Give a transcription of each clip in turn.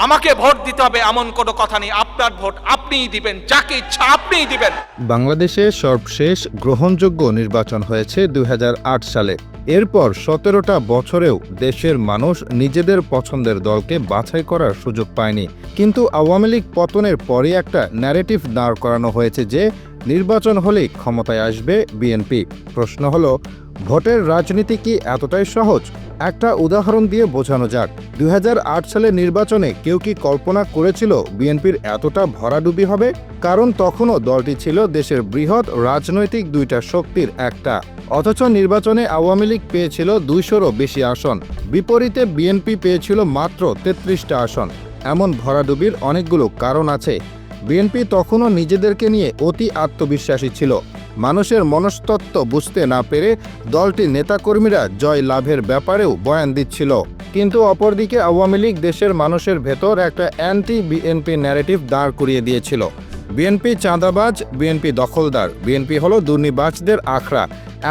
আমাকে ভোট দিতে হবে এমন কোনো কথা নেই। আপনার ভোট আপনিই দিবেন, যাকে ইচ্ছা আপনিই দিবেন। বাংলাদেশে সর্বশেষ গ্রহণযোগ্য নির্বাচন হয়েছে ২০০৮ সালে। এরপর ১৭টা বছরেও দেশের মানুষ নিজেদের পছন্দের দলকে বাছাই করার সুযোগ পায়নি। কিন্তু আওয়ামী লীগ পতনের পরই একটা ন্যারেটিভ দাঁড় করানো হয়েছে যে নির্বাচন হলেই ক্ষমতায় আসবে বিএনপি। প্রশ্ন হলো, ভোটের রাজনীতি কি এতটাই সহজ? একটা উদাহরণ দিয়ে বোঝানো যাক। ২০০৮ সালের নির্বাচনে কেউ কি কল্পনা করেছিল বিএনপির এতটা ভরাডুবি হবে? কারণ তখনও দলটি ছিল দেশের বৃহৎ রাজনৈতিক দুইটা শক্তির একটা। অথচ নির্বাচনে আওয়ামী লীগ পেয়েছিল ২০০রও বেশি আসন, বিপরীতে বিএনপি পেয়েছিল মাত্র ৩৩টা আসন। এমন ভরাডুবির অনেকগুলো কারণ আছে। বিএনপি তখনও নিজেদেরকে নিয়ে অতি আত্মবিশ্বাসী ছিল। মানুষের মনস্তত্ত্ব বুঝতে না পেরে দলটির নেতাকর্মীরা জয় লাভের ব্যাপারেও বয়ান দিচ্ছিল। কিন্তু অপরদিকে আওয়ামী লীগ দেশের মানুষের ভেতর একটা অ্যান্টি বিএনপি ন্যারেটিভ দাঁড় করিয়ে দিয়েছিল। বিএনপি চাঁদাবাজ, বিএনপি দখলদার, বিএনপি হলো দুর্নীতিবাজদের আখড়া।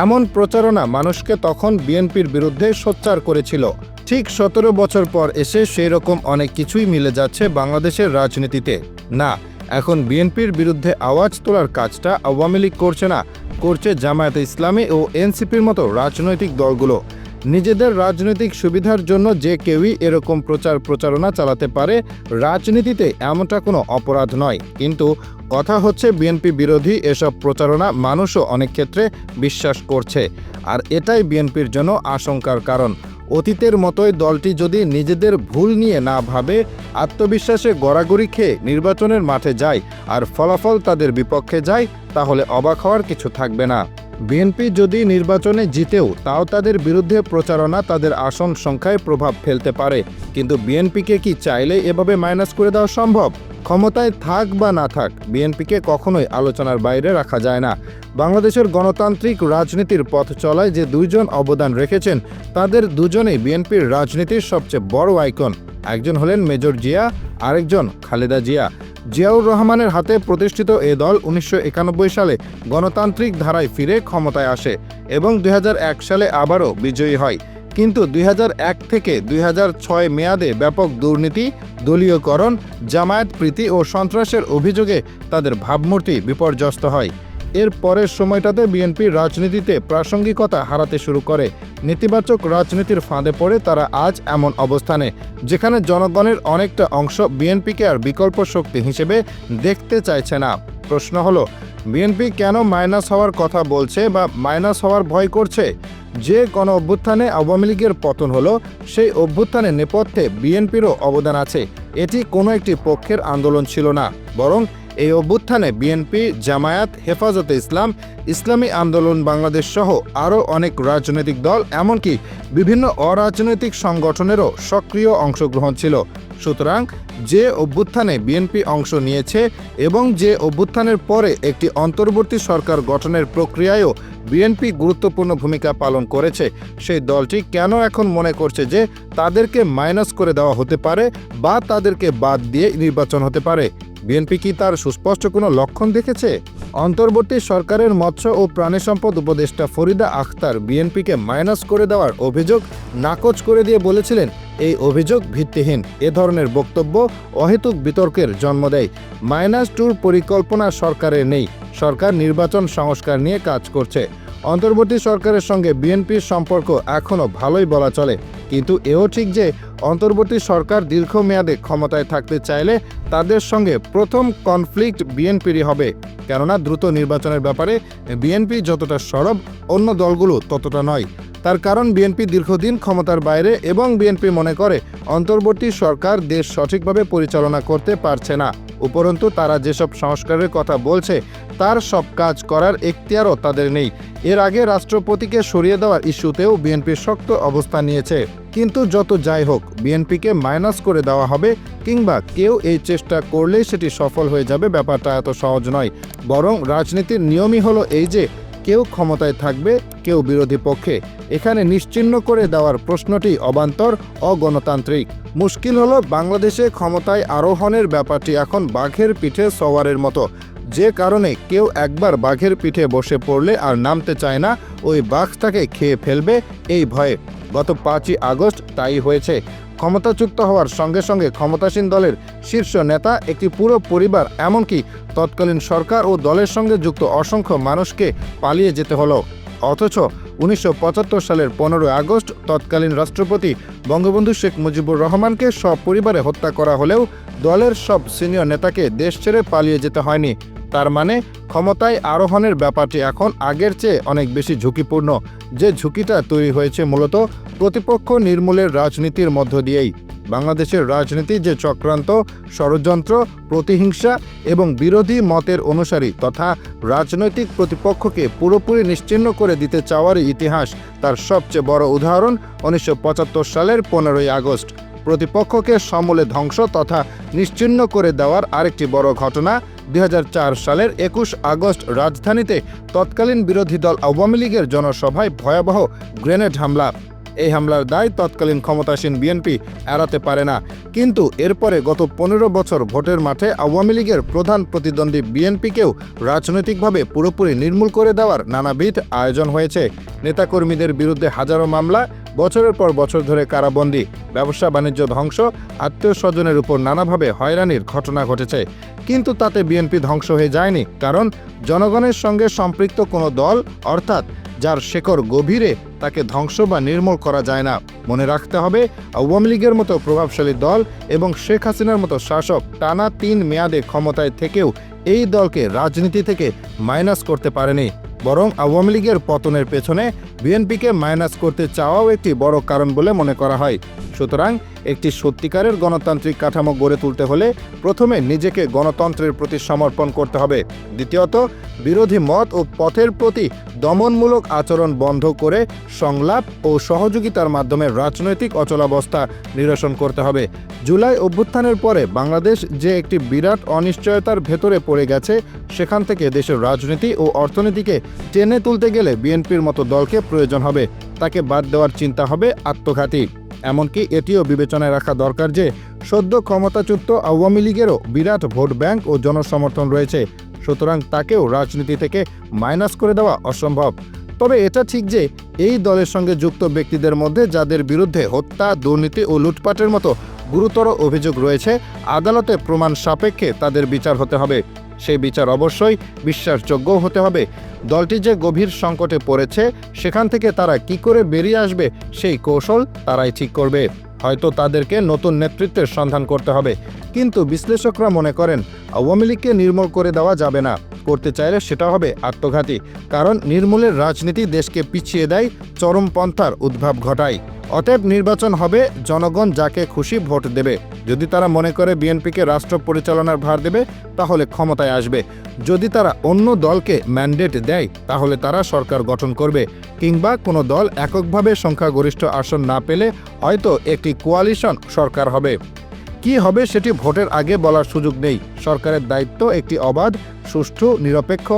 এমন প্রচারণা মানুষকে তখন বিএনপির বিরুদ্ধে সোচ্চার করেছিল। ঠিক ১৭ বছর পর এসে সেই রকম অনেক কিছুই মিলে যাচ্ছে বাংলাদেশের রাজনীতিতে। না, এখন বিএনপির বিরুদ্ধে আওয়াজ তোলার কাজটা আওয়ামী লীগ করছে না, করছে জামায়াতে ইসলামী ও এনসিপির মতো রাজনৈতিক দলগুলো। নিজেদের রাজনৈতিক সুবিধার জন্য যে কেউই এরকম প্রচারণা চালাতে পারে, রাজনীতিতে এমনটা কোনো অপরাধ নয়। কিন্তু কথা হচ্ছে বিএনপি বিরোধী এসব প্রচারণা মানুষও অনেক ক্ষেত্রে বিশ্বাস করছে, আর এটাই বিএনপির জন্য আশঙ্কার কারণ। অতীতের মতোই দলটি যদি নিজেদের ভুল নিয়ে না ভাবে, আত্মবিশ্বাসে গড়াগড়ি খেয়ে নির্বাচনের মাঠে যায় আর ফলাফল তাদের বিপক্ষে যায়, তাহলে অবাক হওয়ার কিছু থাকবে না। বিএনপি যদি নির্বাচনে জিতেও তাও তাদের বিরুদ্ধে প্রচারণা তাদের আসন সংখ্যায় প্রভাব ফেলতে পারে। কিন্তু বিএনপিকে কি চাইলে এভাবে মাইনাস করে দেওয়া সম্ভব? ক্ষমতায় থাক বা না থাক, বিএনপিকে কখনোই আলোচনার বাইরে রাখা যায় না। বাংলাদেশের গণতান্ত্রিক রাজনীতির পথ চলায় যে দুইজন অবদান রেখেছেন, তাদের দুজনেই বিএনপির রাজনীতির সবচেয়ে বড় আইকন। একজন হলেন মেজর জিয়া, আরেকজন খালেদা জিয়া। জিয়াউর রহমানের হাতে প্রতিষ্ঠিত এ দল ১৯৯১ সালে গণতান্ত্রিক ধারায় ফিরে ক্ষমতায় আসে এবং ২০০১ সালে আবারও বিজয়ী হয়। কিন্তু ২০০১ থেকে ২০০৬ মেয়াদে ব্যাপক দুর্নীতি, দলীয়করণ, জামায়াত প্রীতি ও সন্ত্রাসের অভিযোগে তাদের ভাবমূর্তি বিপর্যস্ত হয়। এর পরের সময়টাতে বিএনপির রাজনীতিতে প্রাসঙ্গিকতা হারাতে শুরু করে। নেতিবাচক রাজনীতির ফাঁদে পড়ে তারা আজ এমন অবস্থানে, যেখানে জনগণের অনেকটা অংশ বিএনপিকে আর বিকল্প শক্তি হিসেবে দেখতে চাইছে না। প্রশ্ন হলো, বিএনপি কেন মাইনাস হওয়ার কথা বলছে বা মাইনাস হওয়ার ভয় করছে? যে গণ অভ্যুত্থানে আওয়ামী লীগের পতন হলো, সেই অভ্যুত্থানের নেপথ্যে বিএনপিরও অবদান আছে। এটি কোনো একটি পক্ষের আন্দোলন ছিল না, বরং এই অভ্যুত্থানে বিএনপি, জামায়াত, হেফাজতে ইসলাম, ইসলামী আন্দোলন বাংলাদেশ সহ আরও অনেক রাজনৈতিক দল, এমনকি বিভিন্ন অরাজনৈতিক সংগঠনেরও সক্রিয় অংশগ্রহণ ছিল। সুতরাং যে অভ্যুত্থানে বিএনপি অংশ নিয়েছে এবং যে অভ্যুত্থানের পরে একটি অন্তর্বর্তী সরকার গঠনের প্রক্রিয়ায়ও বিএনপি গুরুত্বপূর্ণ ভূমিকা পালন করেছে, সেই দলটি কেন এখন মনে করছে যে তাদেরকে মাইনাস করে দেওয়া হতে পারে বা তাদেরকে বাদ দিয়ে নির্বাচন হতে পারে? বিএনপি কি তার সুস্পষ্ট কোনো লক্ষণ দেখেছে? অন্তর্বর্তী সরকারের মৎস্য ও প্রাণী সম্পদ উপদেষ্টা ফরিদা আখতার বিএনপিকে মাইনাস করে দেওয়ার অভিযোগ নাকচ করে দিয়ে বলেছিলেন, এই অভিযোগ ভিত্তিহীন। এ ধরনের বক্তব্য অহেতুক বিতর্কের জন্ম দেয়। -2 পরিকল্পনা সরকারের নেই। সরকার নির্বাচন সংস্কার নিয়ে কাজ করছে। অন্তর্বর্তী সরকারের সঙ্গে বিএনপির সম্পর্ক এখনও ভালোই বলা চলে। কিন্তু এও ঠিক যে অন্তর্বর্তী সরকার দীর্ঘমেয়াদে ক্ষমতায় থাকতে চাইলে তাদের সঙ্গে প্রথম কনফ্লিক্ট বিএনপিরই হবে। কেননা দ্রুত নির্বাচনের ব্যাপারে বিএনপি যতটা সরব, অন্য দলগুলো ততটা নয়। তার কারণ বিএনপি দীর্ঘদিন ক্ষমতার বাইরে এবং বিএনপি মনে করে অন্তর্বর্তী সরকার দেশ সঠিকভাবে পরিচালনা করতে পারছে না। উপরন্তু তারা যেসব সংস্কারের কথা বলছে তার সব কাজ করার এখতিয়ারও তাদের নেই। এর আগে রাষ্ট্রপতিকে সরিয়ে দেওয়ার ইস্যুতেও বিএনপি শক্ত অবস্থান নিয়েছে। কিন্তু যত যাই হোক, বিএনপিকে মাইনাস করে দেওয়া হবে কিংবা কেউ এই চেষ্টা করলেই সেটি সফল হয়ে যাবে, ব্যাপারটা এত সহজ নয়। বরং রাজনীতির নিয়মই হলো এই যে কেউ ক্ষমতায় থাকবে, কেউ বিরোধী পক্ষে। এখানে নিশ্চিহ্ন করে দেওয়ার প্রশ্নটি অবান্তর, অগণতান্ত্রিক। মুশকিল হলো বাংলাদেশে ক্ষমতায় আরোহণের ব্যাপারটি এখন বাঘের পিঠে সওয়ারের মতো, যে কারণে কেউ একবার বাঘের পিঠে বসে পড়লে আর নামতে চায় না, ওই বাঘ তাকে খেয়ে ফেলবে এই ভয়ে। গত 5ই আগস্ট তাই হয়েছে। ক্ষমতাচ্যুত হওয়ার সঙ্গে সঙ্গে ক্ষমতাসীন দলের শীর্ষ নেতা, একটি পুরো পরিবার, এমনকি তৎকালীন সরকার ও দলের সঙ্গে যুক্ত অসংখ্য মানুষকে পালিয়ে যেতে হলো। অথচ 1975 সালের 15 আগস্ট তৎকালীন রাষ্ট্রপতি বঙ্গবন্ধু শেখ মুজিবুর রহমানকে সপরিবারে হত্যা করা হলেও দলের সব সিনিয়র নেতাকে দেশ ছেড়ে পালিয়ে যেতে হয়নি। তার মানে ক্ষমতায় আরোহণের ব্যাপারটি এখন আগের চেয়ে অনেক বেশি ঝুঁকিপূর্ণ, যে ঝুঁকিটা তৈরি হয়েছে মূলত প্রতিপক্ষ নির্মূলের রাজনীতির মধ্য দিয়েই। বাংলাদেশের রাজনীতি যে চক্রান্ত, ষড়যন্ত্র, প্রতিহিংসা এবং বিরোধী মতের অনুসারী তথা রাজনৈতিক প্রতিপক্ষকে পুরোপুরি নিশ্চিহ্ন করে দিতে চাওয়ারই ইতিহাস, তার সবচেয়ে বড় উদাহরণ 1975 সালের 15 আগস্ট। প্রতিপক্ষকে সমূলে ধ্বংস তথা নিশ্চিহ্ন করে দেওয়ার আরেকটি বড় ঘটনা 2004 সালের 21 আগস্ট রাজধানীতে তৎকালীন বিরোধী দল আওয়ামী লীগের জনসভায় ভয়াবহ গ্রেনেড হামলা। এই হামলার দায় তৎকালীন ক্ষমতাসীন বিএনপি এড়াতে পারে না। কিন্তু এরপরে গত 15 বছর ভোটের মাঠে আওয়ামী লীগের প্রধান প্রতিদ্বন্দ্বী বিএনপিকেও রাজনৈতিকভাবে পুরোপুরি নির্মূল করে দেওয়ার নানাবিধ আয়োজন হয়েছে। নেতাকর্মীদের বিরুদ্ধে হাজারো মামলা, বছরের পর বছর ধরে কারাবন্দী, ব্যবসা বাণিজ্য ধ্বংস, আত্মীয় স্বজনের উপর নানাভাবে হয়রানির ঘটনা ঘটেছে। কিন্তু তাতে বিএনপি ধ্বংস হয়ে যায়নি, কারণ জনগণের সঙ্গে সম্পৃক্ত কোনো দল, অর্থাৎ যার শেকড় গভীরে, তাকে ধ্বংস বা নির্মূল করা যায় না। মনে রাখতে হবে, আওয়ামী লীগের মতো প্রভাবশালী দল এবং শেখ হাসিনার মতো শাসক টানা 3 মেয়াদে ক্ষমতায় থেকেও এই দলকে রাজনীতি থেকে মাইনাস করতে পারেনি, বরং আওয়ামী লীগের পতনের পেছনে বিএনপিকে মাইনাস করতে চাওয়াও একটি বড় কারণ বলে মনে করা হয়। সুতরাং একটি সত্যিকারের গণতান্ত্রিক কাঠামো গড়ে তুলতে হলে প্রথমে নিজেকে গণতন্ত্রের প্রতি সমর্পণ করতে হবে। দ্বিতীয়ত, বিরোধী মত ও পথের প্রতি দমনমূলক আচরণ বন্ধ করে সংলাপ ও সহযোগিতার মাধ্যমে রাজনৈতিক অচলাবস্থা নিরসন করতে হবে। জুলাই অভ্যুত্থানের পরে বাংলাদেশ যে একটি বিরাট অনিশ্চয়তার ভেতরে পড়ে গেছে, সেখান থেকে দেশের রাজনীতি ও অর্থনীতিকে টেনে তুলতে গেলে বিএনপির মতো দলকে প্রয়োজন হবে। তাকে বাদ দেওয়ার চিন্তা হবে আত্মঘাতী। এমনকি এটিও বিবেচনায় রাখা দরকার যে সদ্য ক্ষমতাচ্যুত আওয়ামী লীগেরও বিরাট ভোট ব্যাংক ও জনসমর্থন রয়েছে। সুতরাং তাকেও রাজনীতি থেকে মাইনাস করে দেওয়া অসম্ভব। তবে এটা ঠিক যে এই দলের সঙ্গে যুক্ত ব্যক্তিদের মধ্যে যাদের বিরুদ্ধে হত্যা, দুর্নীতি ও লুটপাটের মতো গুরুতর অভিযোগ রয়েছে, আদালতে প্রমাণ সাপেক্ষে তাদের বিচার হতে হবে। সেই বিচার অবশ্যই বিশ্বাসযোগ্য হতে হবে। দলটি যে গভীর সংকটে পড়েছে, সেখান থেকে তারা কি করে বেরিয়ে আসবে, সেই কৌশল তারাই ঠিক করবে। হয়তো তাদেরকে নতুন নেতৃত্বের সন্ধান করতে হবে। কিন্তু বিশ্লেষকরা মনে করেন আওয়ামী লীগকে নির্মূল করে দেওয়া যাবে না। করতে চাইলে সেটা হবে আত্মঘাতী, কারণ নির্মূলের রাজনীতি দেশকে পিছিয়ে দেয়, চরমপন্থার উদ্ভব ঘটায়। অতএব নির্বাচন হবে, জনগণ যাকে খুশি ভোট দেবে। যদি তারা মনে করে বিএনপিকে রাষ্ট্র পরিচালনার ভার দেবে, তাহলে ক্ষমতায় আসবে। যদি তারা অন্য দলকে ম্যান্ডেট দেয়, তাহলে তারা সরকার গঠন করবে, কিংবা কোনো দল এককভাবে সংখ্যাগরিষ্ঠ আসন না পেলে হয়তো একটি কোয়ালিশন সরকার হবে। কি হবে সেটি ভোটের আগে বলার সুযোগ নেই। সরকারের দায়িত্ব একটি অবাধ, সুষ্ঠু, নিরপেক্ষ,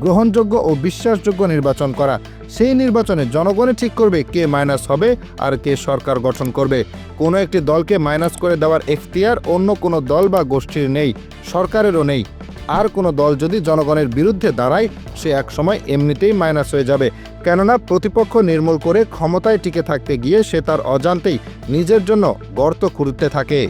গ্রহণযোগ্য ও বিশ্বাসযোগ্য নির্বাচন করা। সেই নির্বাচনে জনগণই ঠিক করবে কে মাইনাস হবে আর কে সরকার গঠন করবে। কোনো একটি দলকে মাইনাস করে দেওয়ার এখতিয়ার অন্য কোনো দল বা গোষ্ঠীর নেই, সরকারেরও নেই। আর কোনো দল যদি জনগণের বিরুদ্ধে দাঁড়ায়, সে একসময় এমনিতেই মাইনাস হয়ে যাবে। কেননা প্রতিপক্ষ নির্মূল করে ক্ষমতায় টিকে থাকতে গিয়ে সে তার অজান্তেই নিজের জন্য গর্ত খুঁড়তে থাকে।